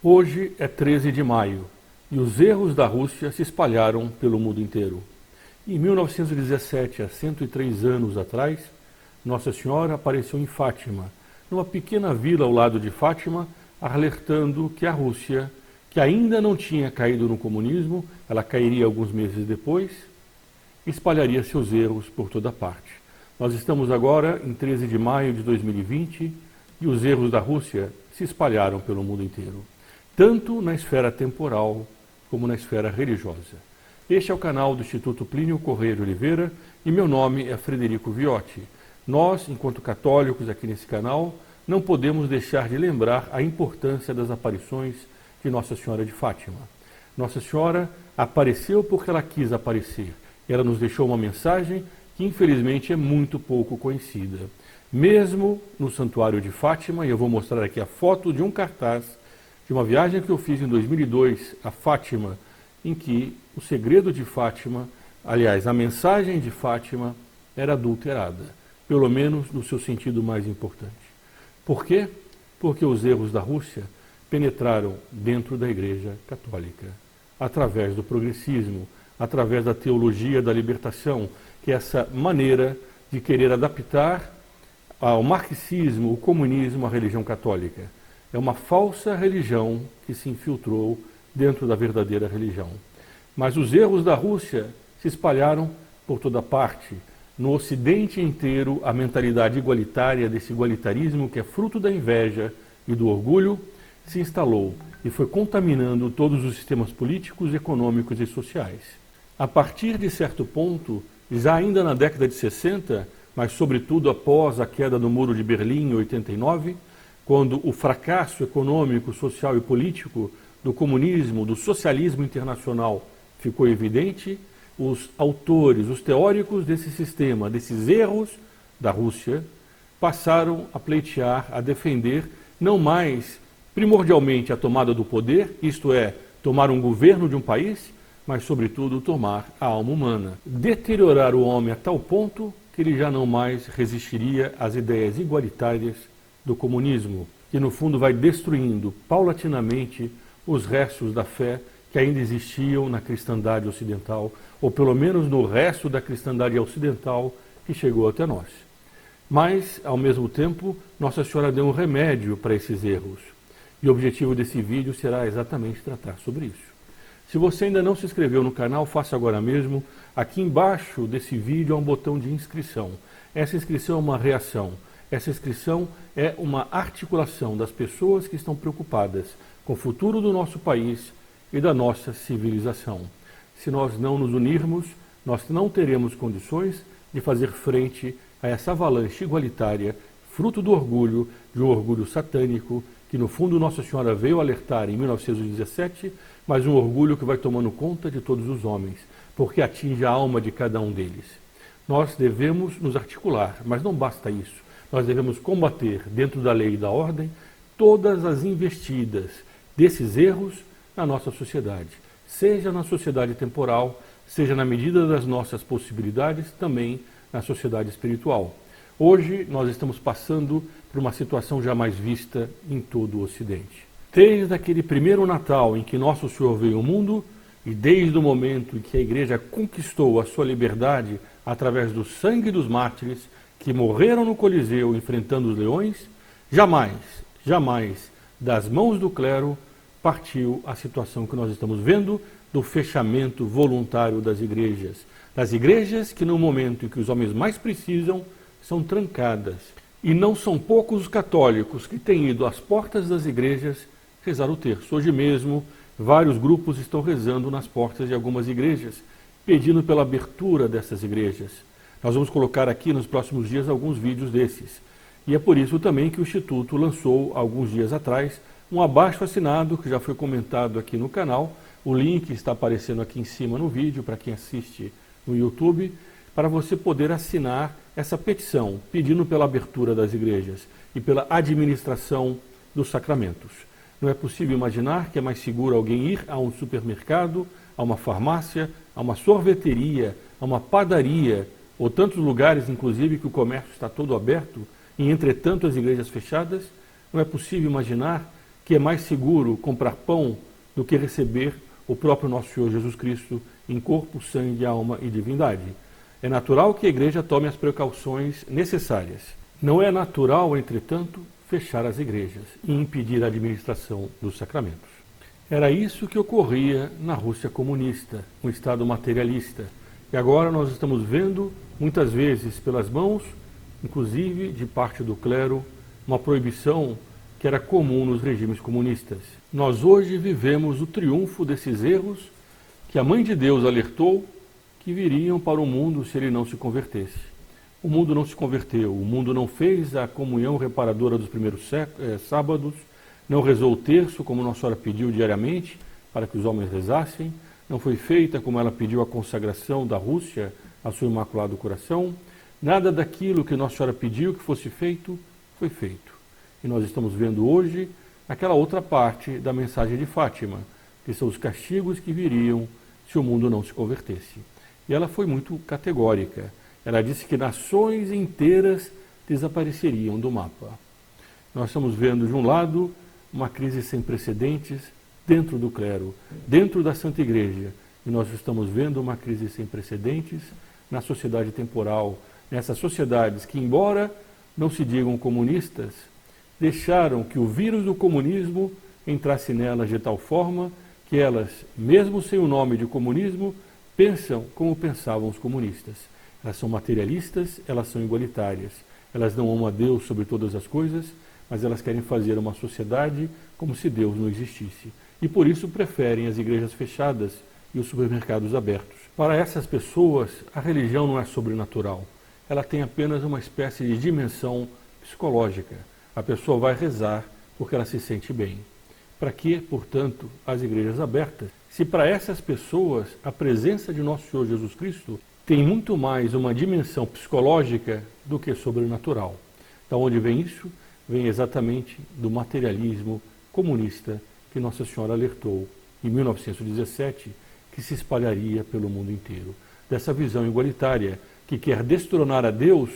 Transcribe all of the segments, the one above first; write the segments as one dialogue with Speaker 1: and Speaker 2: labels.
Speaker 1: Hoje é 13 de maio e os erros da Rússia se espalharam pelo mundo inteiro. Em 1917, há 103 anos atrás, Nossa Senhora apareceu em Fátima, numa pequena vila ao lado de Fátima, alertando que a Rússia, que ainda não tinha caído no comunismo, ela cairia alguns meses depois, espalharia seus erros por toda parte. Nós estamos agora em 13 de maio de 2020 e os erros da Rússia se espalharam pelo mundo inteiro, tanto na esfera temporal como na esfera religiosa. Este é o canal do Instituto Plínio Corrêa de Oliveira e meu nome é Frederico Viotti. Nós, enquanto católicos aqui nesse canal, não podemos deixar de lembrar a importância das aparições de Nossa Senhora de Fátima. Nossa Senhora apareceu porque ela quis aparecer. Ela nos deixou uma mensagem que infelizmente é muito pouco conhecida. Mesmo no Santuário de Fátima, e eu vou mostrar aqui a foto de um cartaz de uma viagem que eu fiz em 2002 a Fátima, em que o segredo de Fátima, aliás, a mensagem de Fátima era adulterada, pelo menos no seu sentido mais importante. Por quê? Porque os erros da Rússia penetraram dentro da Igreja Católica, através do progressismo, através da teologia da libertação, que é essa maneira de querer adaptar ao marxismo, o comunismo, a religião católica. É uma falsa religião que se infiltrou dentro da verdadeira religião. Mas os erros da Rússia se espalharam por toda parte. No Ocidente inteiro, a mentalidade igualitária, desse igualitarismo que é fruto da inveja e do orgulho, se instalou e foi contaminando todos os sistemas políticos, econômicos e sociais. A partir de certo ponto, já ainda na década de 60, mas sobretudo após a queda do Muro de Berlim em 89, quando o fracasso econômico, social e político do comunismo, do socialismo internacional ficou evidente, os autores, os teóricos desse sistema, desses erros da Rússia, passaram a pleitear, a defender não mais primordialmente a tomada do poder, isto é, tomar um governo de um país, mas sobretudo tomar a alma humana, deteriorar o homem a tal ponto que ele já não mais resistiria às ideias igualitárias do comunismo, que no fundo vai destruindo paulatinamente os restos da fé que ainda existiam na cristandade ocidental, ou pelo menos no resto da cristandade ocidental que chegou até nós. Mas, ao mesmo tempo, Nossa Senhora deu um remédio para esses erros. E o objetivo desse vídeo será exatamente tratar sobre isso. Se você ainda não se inscreveu no canal, faça agora mesmo. Aqui embaixo desse vídeo há um botão de inscrição. Essa inscrição é uma reação. Essa inscrição é uma articulação das pessoas que estão preocupadas com o futuro do nosso país e da nossa civilização. Se nós não nos unirmos, nós não teremos condições de fazer frente a essa avalanche igualitária, fruto do orgulho, de um orgulho satânico, que no fundo Nossa Senhora veio alertar em 1917, mas um orgulho que vai tomando conta de todos os homens, porque atinge a alma de cada um deles. Nós devemos nos articular, mas não basta isso. Nós devemos combater, dentro da lei e da ordem, todas as investidas desses erros na nossa sociedade, seja na sociedade temporal, seja na medida das nossas possibilidades, também na sociedade espiritual. Hoje nós estamos passando por uma situação jamais vista em todo o Ocidente. Desde aquele primeiro Natal em que Nosso Senhor veio ao mundo e desde o momento em que a Igreja conquistou a sua liberdade através do sangue dos mártires que morreram no Coliseu enfrentando os leões, jamais das mãos do clero partiu a situação que nós estamos vendo do fechamento voluntário das igrejas que no momento em que os homens mais precisam são trancadas. E não são poucos os católicos que têm ido às portas das igrejas rezar o terço. Hoje mesmo, vários grupos estão rezando nas portas de algumas igrejas, pedindo pela abertura dessas igrejas. Nós vamos colocar aqui nos próximos dias alguns vídeos desses. E é por isso também que o Instituto lançou, alguns dias atrás, um abaixo-assinado, que já foi comentado aqui no canal. O link está aparecendo aqui em cima no vídeo, para quem assiste no YouTube, para você poder assinar essa petição, pedindo pela abertura das igrejas e pela administração dos sacramentos. Não é possível imaginar que é mais seguro alguém ir a um supermercado, a uma farmácia, a uma sorveteria, a uma padaria, ou tantos lugares, inclusive, que o comércio está todo aberto, e entretanto as igrejas fechadas. Não é possível imaginar que é mais seguro comprar pão do que receber o próprio nosso Senhor Jesus Cristo em corpo, sangue, alma e divindade. É natural que a igreja tome as precauções necessárias. Não é natural, entretanto, fechar as igrejas e impedir a administração dos sacramentos. Era isso que ocorria na Rússia comunista, um Estado materialista. E agora nós estamos vendo, muitas vezes pelas mãos, inclusive de parte do clero, uma proibição que era comum nos regimes comunistas. Nós hoje vivemos o triunfo desses erros que a Mãe de Deus alertou que viriam para o mundo se ele não se convertesse. O mundo não se converteu, o mundo não fez a comunhão reparadora dos primeiros sábados, não rezou o terço como Nossa Senhora pediu diariamente para que os homens rezassem, não foi feita como ela pediu a consagração da Rússia a seu Imaculado Coração, nada daquilo que Nossa Senhora pediu que fosse feito, foi feito. E nós estamos vendo hoje aquela outra parte da mensagem de Fátima, que são os castigos que viriam se o mundo não se convertesse. E ela foi muito categórica. Ela disse que nações inteiras desapareceriam do mapa. Nós estamos vendo, de um lado, uma crise sem precedentes dentro do clero, dentro da Santa Igreja. E nós estamos vendo uma crise sem precedentes na sociedade temporal, nessas sociedades que, embora não se digam comunistas, deixaram que o vírus do comunismo entrasse nelas de tal forma que elas, mesmo sem o nome de comunismo, pensam como pensavam os comunistas. Elas são materialistas, elas são igualitárias. Elas não amam a Deus sobre todas as coisas, mas elas querem fazer uma sociedade como se Deus não existisse. E por isso preferem as igrejas fechadas e os supermercados abertos. Para essas pessoas, a religião não é sobrenatural. Ela tem apenas uma espécie de dimensão psicológica. A pessoa vai rezar porque ela se sente bem. Para que, portanto, as igrejas abertas? Se para essas pessoas a presença de nosso Senhor Jesus Cristo tem muito mais uma dimensão psicológica do que sobrenatural. Então, onde vem isso? Vem exatamente do materialismo comunista que Nossa Senhora alertou em 1917 que se espalharia pelo mundo inteiro. Dessa visão igualitária que quer destronar a Deus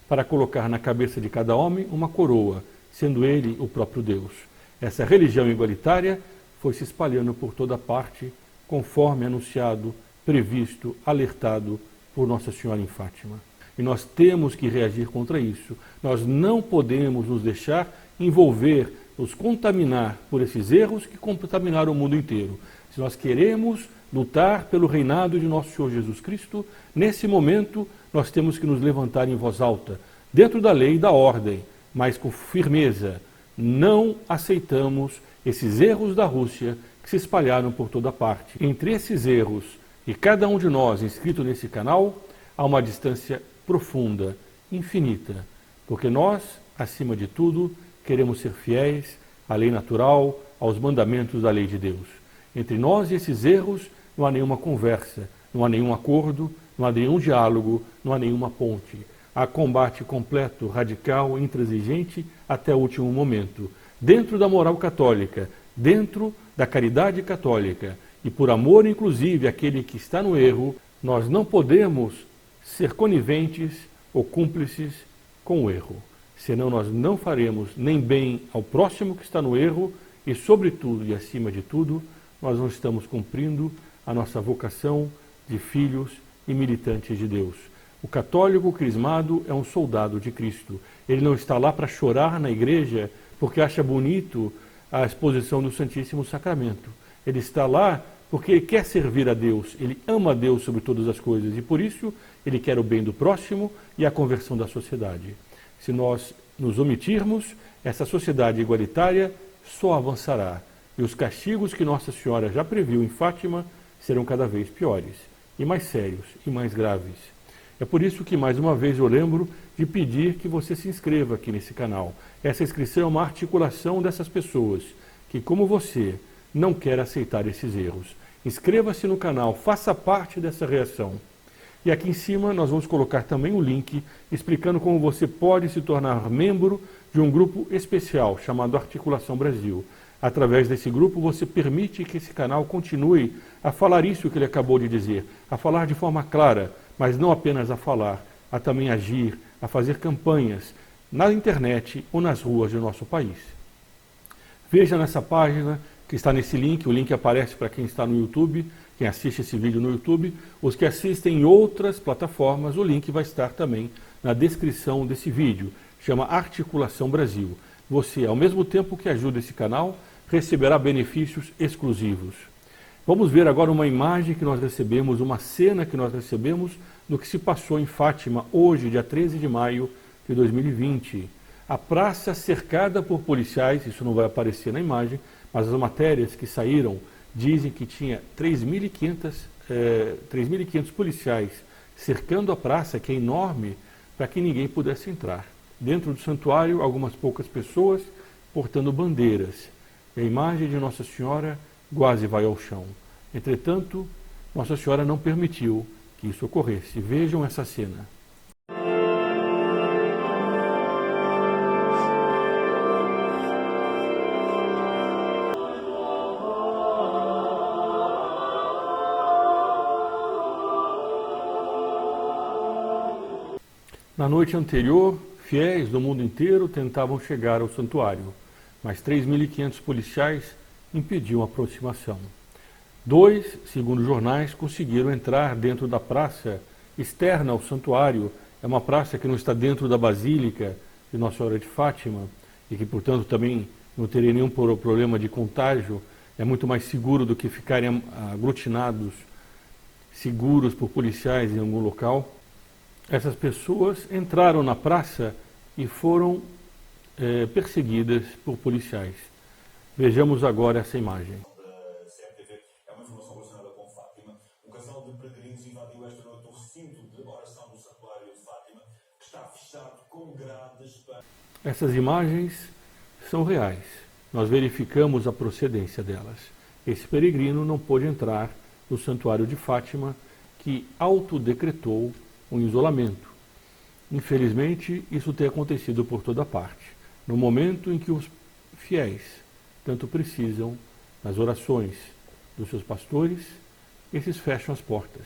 Speaker 1: para colocar na cabeça de cada homem uma coroa, sendo ele o próprio Deus. Essa religião igualitária foi se espalhando por toda parte, conforme anunciado, previsto, alertado por Nossa Senhora em Fátima. E nós temos que reagir contra isso. Nós não podemos nos deixar envolver, nos contaminar por esses erros que contaminaram o mundo inteiro. Se nós queremos lutar pelo reinado de nosso Senhor Jesus Cristo, nesse momento nós temos que nos levantar em voz alta, dentro da lei e da ordem, mas com firmeza. Não aceitamos esses erros da Rússia que se espalharam por toda parte. Entre esses erros e cada um de nós inscrito nesse canal, há uma distância profunda, infinita, porque nós, acima de tudo, queremos ser fiéis à lei natural, aos mandamentos da lei de Deus. Entre nós e esses erros não há nenhuma conversa, não há nenhum acordo, não há nenhum diálogo, não há nenhuma ponte. Há combate completo, radical, intransigente até o último momento. Dentro da moral católica, dentro da caridade católica e por amor, inclusive, àquele que está no erro, nós não podemos ser coniventes ou cúmplices com o erro. Senão nós não faremos nem bem ao próximo que está no erro e, sobretudo e acima de tudo, nós não estamos cumprindo a nossa vocação de filhos e militantes de Deus. O católico crismado é um soldado de Cristo. Ele não está lá para chorar na igreja porque acha bonito a exposição do Santíssimo Sacramento. Ele está lá porque ele quer servir a Deus, ele ama a Deus sobre todas as coisas e por isso ele quer o bem do próximo e a conversão da sociedade. Se nós nos omitirmos, essa sociedade igualitária só avançará e os castigos que Nossa Senhora já previu em Fátima serão cada vez piores e mais sérios e mais graves. É por isso que, mais uma vez, eu lembro de pedir que você se inscreva aqui nesse canal. Essa inscrição é uma articulação dessas pessoas que, como você, não quer aceitar esses erros. Inscreva-se no canal, faça parte dessa reação. E aqui em cima nós vamos colocar também um link explicando como você pode se tornar membro de um grupo especial chamado Articulação Brasil. Através desse grupo você permite que esse canal continue a falar isso que ele acabou de dizer, a falar de forma clara, mas não apenas a falar, a também agir, a fazer campanhas na internet ou nas ruas do nosso país. Veja nessa página que está nesse link, o link aparece para quem está no YouTube, quem assiste esse vídeo no YouTube. Os que assistem em outras plataformas, o link vai estar também na descrição desse vídeo. Chama Articulação Brasil. Você, ao mesmo tempo que ajuda esse canal, receberá benefícios exclusivos. Vamos ver agora uma imagem que nós recebemos, uma cena que nós recebemos do que se passou em Fátima hoje, dia 13 de maio de 2020. A praça cercada por policiais, isso não vai aparecer na imagem, mas as matérias que saíram dizem que tinha 3.500 policiais cercando a praça, que é enorme, para que ninguém pudesse entrar. Dentro do santuário, algumas poucas pessoas portando bandeiras. E a imagem de Nossa Senhora quase vai ao chão. Entretanto, Nossa Senhora não permitiu que isso ocorresse. Vejam essa cena. Na noite anterior, fiéis do mundo inteiro tentavam chegar ao santuário, mas 3.500 policiais impediam a aproximação. 2, segundo jornais, conseguiram entrar dentro da praça externa ao santuário. É uma praça que não está dentro da Basílica de Nossa Senhora de Fátima e que, portanto, também não teria nenhum problema de contágio. É muito mais seguro do que ficarem aglutinados, seguros por policiais em algum local. Essas pessoas entraram na praça e foram perseguidas por policiais. Vejamos agora essa imagem.
Speaker 2: É uma informação relacionada com Fátima. Um casal de peregrinos invadiu esta noite o recinto de oração do Santuário de Fátima, que está fechado com grades para...
Speaker 1: Essas imagens são reais. Nós verificamos a procedência delas. Esse peregrino não pôde entrar no Santuário de Fátima, que autodecretou um isolamento. Infelizmente, isso tem acontecido por toda parte. No momento em que os fiéis tanto precisam das orações dos seus pastores, esses fecham as portas.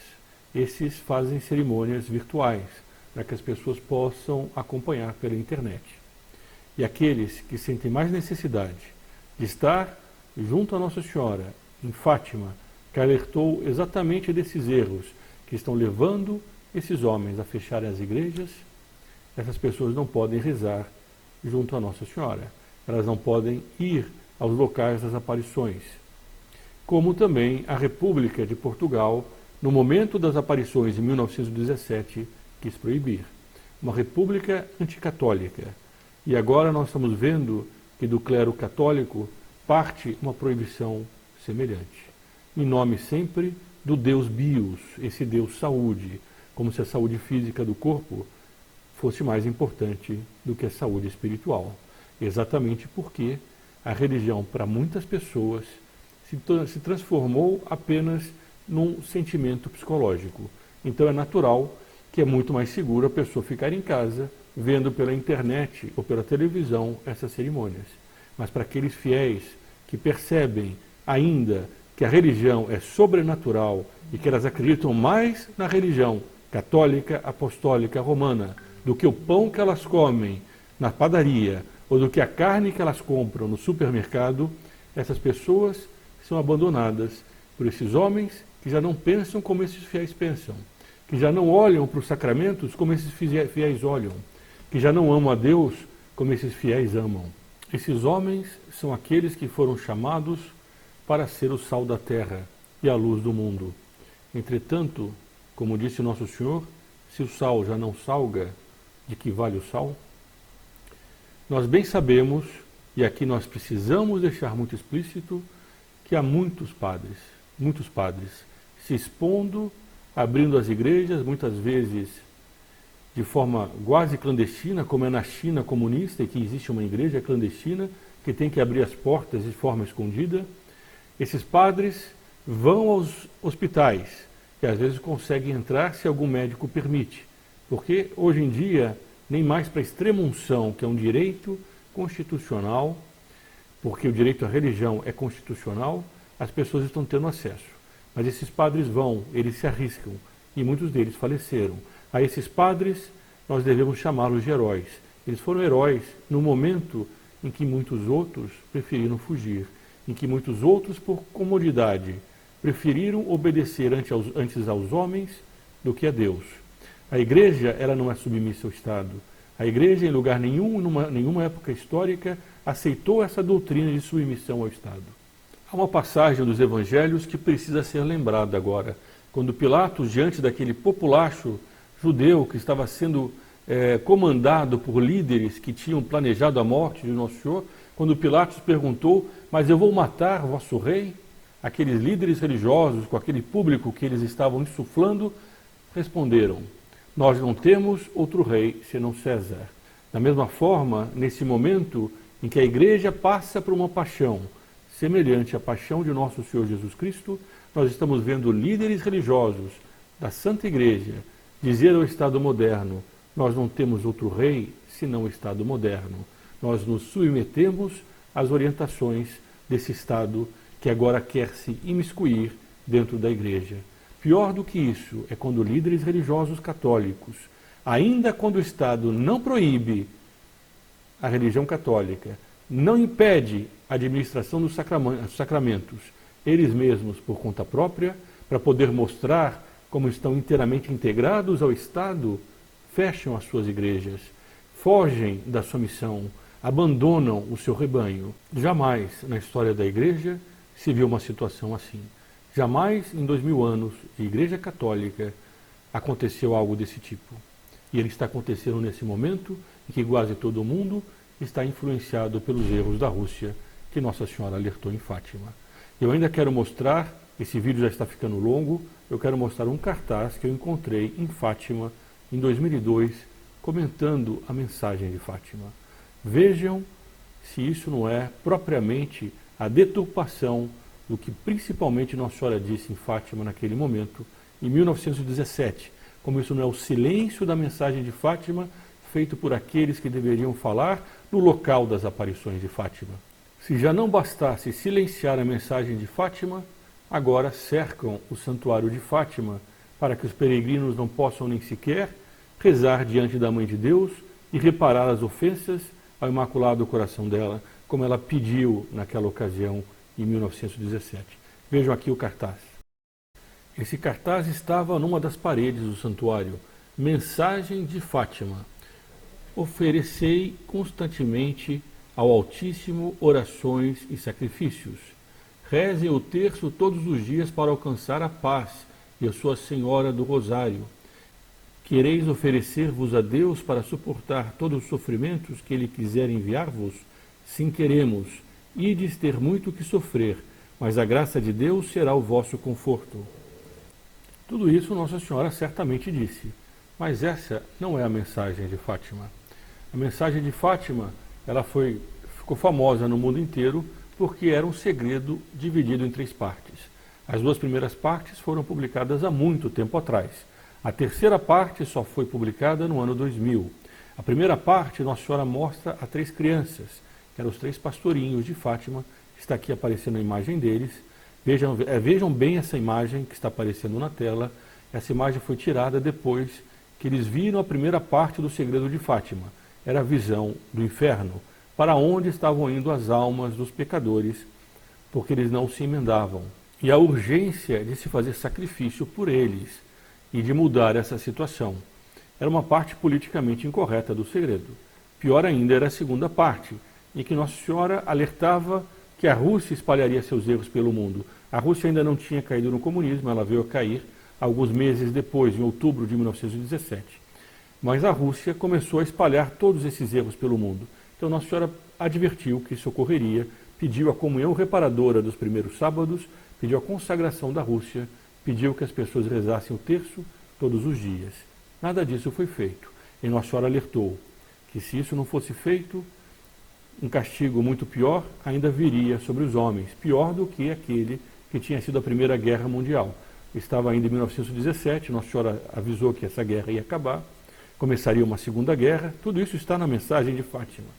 Speaker 1: Esses fazem cerimônias virtuais, para que as pessoas possam acompanhar pela internet. E aqueles que sentem mais necessidade de estar junto a Nossa Senhora, em Fátima, que alertou exatamente desses erros que estão levando esses homens a fecharem as igrejas, essas pessoas não podem rezar junto a Nossa Senhora. Elas não podem ir aos locais das aparições. Como também a República de Portugal, no momento das aparições em 1917, quis proibir. Uma república anticatólica. E agora nós estamos vendo que do clero católico parte uma proibição semelhante. Em nome sempre do Deus Bios, esse Deus saúde, como se a saúde física do corpo fosse mais importante do que a saúde espiritual. Exatamente porque a religião, para muitas pessoas, se transformou apenas num sentimento psicológico. Então é natural que é muito mais seguro a pessoa ficar em casa, vendo pela internet ou pela televisão essas cerimônias. Mas para aqueles fiéis que percebem ainda que a religião é sobrenatural e que elas acreditam mais na religião católica, apostólica, romana, do que o pão que elas comem na padaria ou do que a carne que elas compram no supermercado, essas pessoas são abandonadas por esses homens que já não pensam como esses fiéis pensam, que já não olham para os sacramentos como esses fiéis olham, que já não amam a Deus como esses fiéis amam. Esses homens são aqueles que foram chamados para ser o sal da terra e a luz do mundo. Entretanto, como disse Nosso Senhor, se o sal já não salga, de que vale o sal? Nós bem sabemos, e aqui nós precisamos deixar muito explícito, que há muitos padres se expondo, abrindo as igrejas, muitas vezes de forma quase clandestina, como é na China comunista, e que existe uma igreja clandestina que tem que abrir as portas de forma escondida. Esses padres vão aos hospitais e às vezes conseguem entrar se algum médico permite, porque hoje em dia, nem mais para a extrema-unção, que é um direito constitucional, porque o direito à religião é constitucional, as pessoas estão tendo acesso. Mas esses padres vão, eles se arriscam, e muitos deles faleceram. A esses padres, nós devemos chamá-los de heróis. Eles foram heróis no momento em que muitos outros preferiram fugir, em que muitos outros, por comodidade, preferiram obedecer antes aos homens do que a Deus. A igreja, ela não é submissa ao Estado. A igreja, em lugar nenhum, nenhuma época histórica, aceitou essa doutrina de submissão ao Estado. Há uma passagem dos evangelhos que precisa ser lembrada agora. Quando Pilatos, diante daquele populacho judeu que estava sendo comandado por líderes que tinham planejado a morte de Nosso Senhor, quando Pilatos perguntou: mas eu vou matar vosso rei? Aqueles líderes religiosos, com aquele público que eles estavam insuflando, responderam: nós não temos outro rei senão César. Da mesma forma, nesse momento em que a igreja passa por uma paixão semelhante à paixão de nosso Senhor Jesus Cristo, nós estamos vendo líderes religiosos da Santa Igreja dizer ao Estado moderno: nós não temos outro rei senão o Estado moderno. Nós nos submetemos às orientações desse Estado que agora quer se imiscuir dentro da Igreja. Pior do que isso é quando líderes religiosos católicos, ainda quando o Estado não proíbe a religião católica, não impede a administração dos sacramentos, eles mesmos, por conta própria, para poder mostrar como estão inteiramente integrados ao Estado, fecham as suas igrejas, fogem da sua missão, abandonam o seu rebanho. Jamais na história da Igreja se viu uma situação assim. Jamais em 2000 anos de Igreja Católica aconteceu algo desse tipo. E ele está acontecendo nesse momento em que quase todo mundo está influenciado pelos erros da Rússia, que Nossa Senhora alertou em Fátima. Eu ainda quero mostrar, esse vídeo já está ficando longo, eu quero mostrar um cartaz que eu encontrei em Fátima em 2002, comentando a mensagem de Fátima. Vejam se isso não é propriamente a deturpação do que principalmente Nossa Senhora disse em Fátima naquele momento, em 1917, como isso não é o silêncio da mensagem de Fátima, feito por aqueles que deveriam falar no local das aparições de Fátima. Se já não bastasse silenciar a mensagem de Fátima, agora cercam o santuário de Fátima para que os peregrinos não possam nem sequer rezar diante da Mãe de Deus e reparar as ofensas ao Imaculado Coração dela, como ela pediu naquela ocasião em 1917. Vejam aqui o cartaz. Esse cartaz estava numa das paredes do santuário. Mensagem de Fátima. Oferecei constantemente ao Altíssimo orações e sacrifícios. Rezem o terço todos os dias para alcançar a paz e a Sua Senhora do Rosário. Quereis oferecer-vos a Deus para suportar todos os sofrimentos que Ele quiser enviar-vos? Sim, queremos. Ides ter muito que sofrer, mas a graça de Deus será o vosso conforto. Tudo isso Nossa Senhora certamente disse, mas essa não é a mensagem de Fátima. A mensagem de Fátima, ela ficou famosa no mundo inteiro porque era um segredo dividido em 3 partes. As 2 primeiras partes foram publicadas há muito tempo atrás. A terceira parte só foi publicada no ano 2000. A primeira parte, Nossa Senhora mostra a 3 crianças, que eram os 3 pastorinhos de Fátima. Está aqui aparecendo a imagem deles. Vejam bem essa imagem que está aparecendo na tela. Essa imagem foi tirada depois que eles viram a primeira parte do segredo de Fátima. Era a visão do inferno, para onde estavam indo as almas dos pecadores, porque eles não se emendavam. E a urgência de se fazer sacrifício por eles e de mudar essa situação. Era uma parte politicamente incorreta do segredo. Pior ainda era a segunda parte, em que Nossa Senhora alertava que a Rússia espalharia seus erros pelo mundo. A Rússia ainda não tinha caído no comunismo, ela veio a cair alguns meses depois, em outubro de 1917. Mas a Rússia começou a espalhar todos esses erros pelo mundo. Então Nossa Senhora advertiu que isso ocorreria, pediu a comunhão reparadora dos primeiros sábados, pediu a consagração da Rússia, pediu que as pessoas rezassem o terço todos os dias. Nada disso foi feito. E Nossa Senhora alertou que se isso não fosse feito, um castigo muito pior ainda viria sobre os homens, pior do que aquele que tinha sido a Primeira Guerra Mundial. Estava ainda em 1917, Nossa Senhora avisou que essa guerra ia acabar, começaria uma Segunda Guerra, tudo isso está na mensagem de Fátima.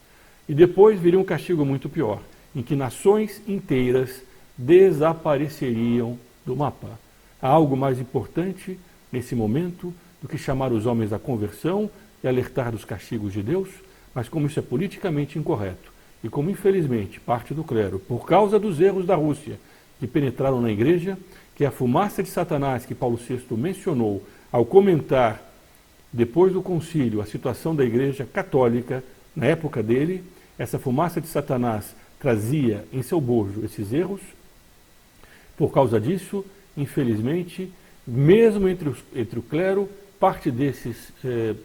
Speaker 1: E depois viria um castigo muito pior, em que nações inteiras desapareceriam do mapa. Há algo mais importante nesse momento do que chamar os homens à conversão e alertar dos castigos de Deus? Mas como isso é politicamente incorreto E como infelizmente parte do clero, por causa dos erros da Rússia que penetraram na igreja, que é a fumaça de Satanás que Paulo VI mencionou ao comentar, depois do concílio, a situação da igreja católica na época dele, essa fumaça de Satanás trazia em seu bojo esses erros. Por causa disso, infelizmente, mesmo entre o clero, parte desses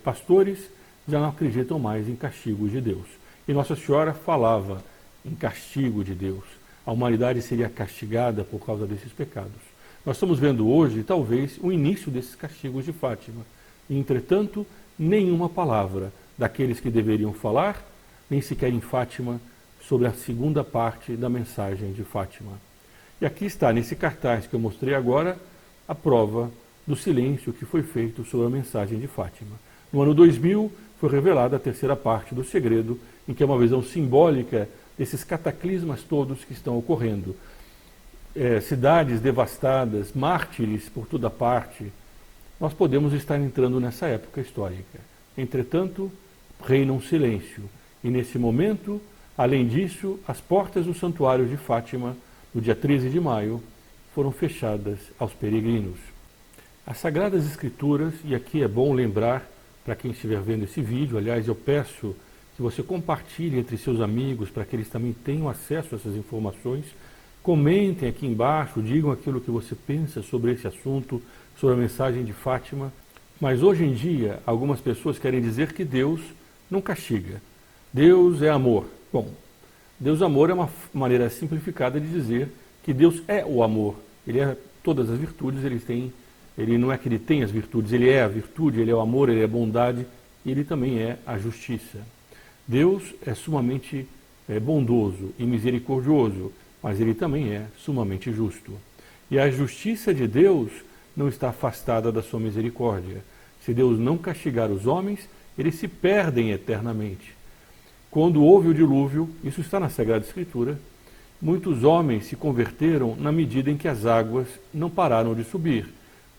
Speaker 1: pastores já não acreditam mais em castigo de Deus. E Nossa Senhora falava em castigo de Deus. A humanidade seria castigada por causa desses pecados. Nós estamos vendo hoje, talvez, o início desses castigos de Fátima. E, entretanto, nenhuma palavra daqueles que deveriam falar, nem sequer em Fátima, sobre a segunda parte da mensagem de Fátima. E aqui está, nesse cartaz que eu mostrei agora, a prova do silêncio que foi feito sobre a mensagem de Fátima. No ano 2000, foi revelada a terceira parte do segredo, em que é uma visão simbólica desses cataclismas todos que estão ocorrendo. Cidades devastadas, mártires por toda parte. Nós podemos estar entrando nessa época histórica. Entretanto, reina um silêncio. E nesse momento, além disso, as portas do santuário de Fátima, no dia 13 de maio, foram fechadas aos peregrinos. As Sagradas Escrituras, e aqui é bom lembrar para quem estiver vendo esse vídeo, aliás, eu peço que você compartilhe entre seus amigos para que eles também tenham acesso a essas informações. Comentem aqui embaixo, digam aquilo que você pensa sobre esse assunto, sobre a mensagem de Fátima. Mas hoje em dia, algumas pessoas querem dizer que Deus não castiga. Deus é amor. Bom, Deus amor é uma maneira simplificada de dizer que Deus é o amor. Ele é todas as virtudes, ele não é que ele tem as virtudes, ele é a virtude, ele é o amor, ele é a bondade, e ele também é a justiça. Deus é sumamente bondoso e misericordioso, mas ele também é sumamente justo. E a justiça de Deus não está afastada da sua misericórdia. Se Deus não castigar os homens, eles se perdem eternamente. Quando houve o dilúvio, isso está na Sagrada Escritura, muitos homens se converteram na medida em que as águas não pararam de subir,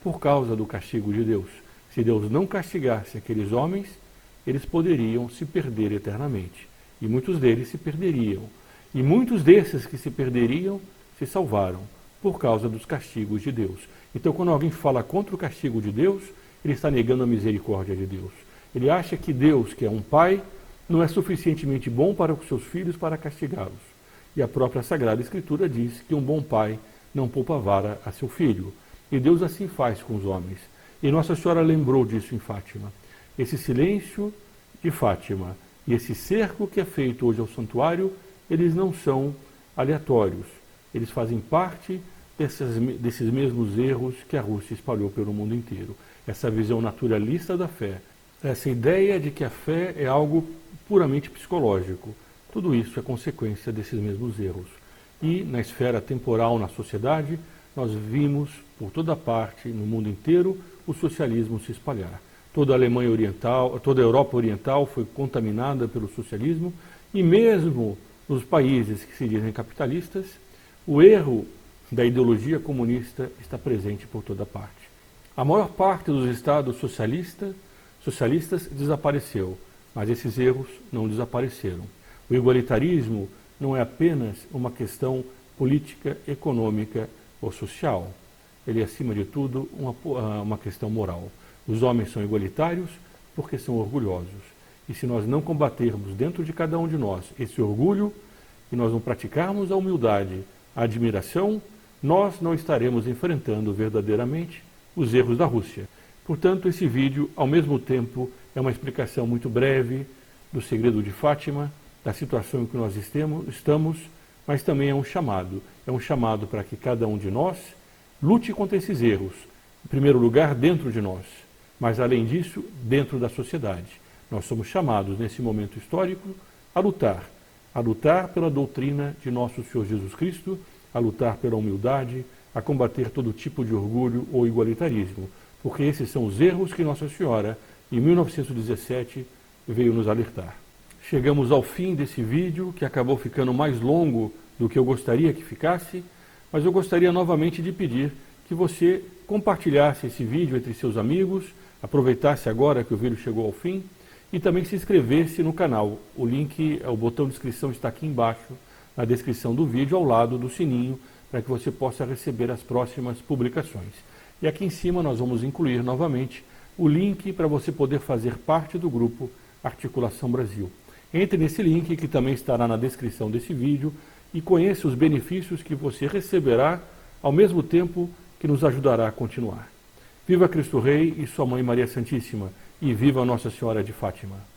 Speaker 1: por causa do castigo de Deus. Se Deus não castigasse aqueles homens, eles poderiam se perder eternamente. E muitos deles se perderiam. E muitos desses que se perderiam se salvaram por causa dos castigos de Deus. Então, quando alguém fala contra o castigo de Deus, ele está negando a misericórdia de Deus. Ele acha que Deus, que é um pai, não é suficientemente bom para os seus filhos para castigá-los. E a própria Sagrada Escritura diz que um bom pai não poupa a vara a seu filho. E Deus assim faz com os homens. E Nossa Senhora lembrou disso em Fátima. Esse silêncio de Fátima e esse cerco que é feito hoje ao santuário, eles não são aleatórios. Eles fazem parte desses mesmos erros que a Rússia espalhou pelo mundo inteiro. Essa visão naturalista da fé, essa ideia de que a fé é algo puramente psicológico. Tudo isso é consequência desses mesmos erros. E na esfera temporal, na sociedade, nós vimos por toda parte, no mundo inteiro, o socialismo se espalhar. Toda a Alemanha Oriental, toda a Europa Oriental foi contaminada pelo socialismo, e mesmo nos países que se dizem capitalistas, o erro da ideologia comunista está presente por toda parte. A maior parte dos estados socialistas desapareceu, mas esses erros não desapareceram. O igualitarismo não é apenas uma questão política, econômica ou social. Ele é, acima de tudo, uma questão moral. Os homens são igualitários porque são orgulhosos. E se nós não combatermos dentro de cada um de nós esse orgulho, e nós não praticarmos a humildade, a admiração, nós não estaremos enfrentando verdadeiramente os erros da Rússia. Portanto, esse vídeo, ao mesmo tempo, é uma explicação muito breve do segredo de Fátima, da situação em que nós estamos, mas também é um chamado para que cada um de nós lute contra esses erros, em primeiro lugar, dentro de nós, mas, além disso, dentro da sociedade. Nós somos chamados, nesse momento histórico, a lutar pela doutrina de nosso Senhor Jesus Cristo, a lutar pela humildade, a combater todo tipo de orgulho ou igualitarismo, porque esses são os erros que Nossa Senhora, em 1917, veio nos alertar. Chegamos ao fim desse vídeo, que acabou ficando mais longo do que eu gostaria que ficasse, mas eu gostaria novamente de pedir que você compartilhasse esse vídeo entre seus amigos, aproveitasse agora que o vídeo chegou ao fim, e também se inscrevesse no canal. O link, o botão de inscrição está aqui embaixo, na descrição do vídeo, ao lado do sininho, para que você possa receber as próximas publicações. E aqui em cima nós vamos incluir novamente o link para você poder fazer parte do grupo Articulação Brasil. Entre nesse link, que também estará na descrição desse vídeo, e conheça os benefícios que você receberá, ao mesmo tempo que nos ajudará a continuar. Viva Cristo Rei e sua Mãe Maria Santíssima, e viva Nossa Senhora de Fátima!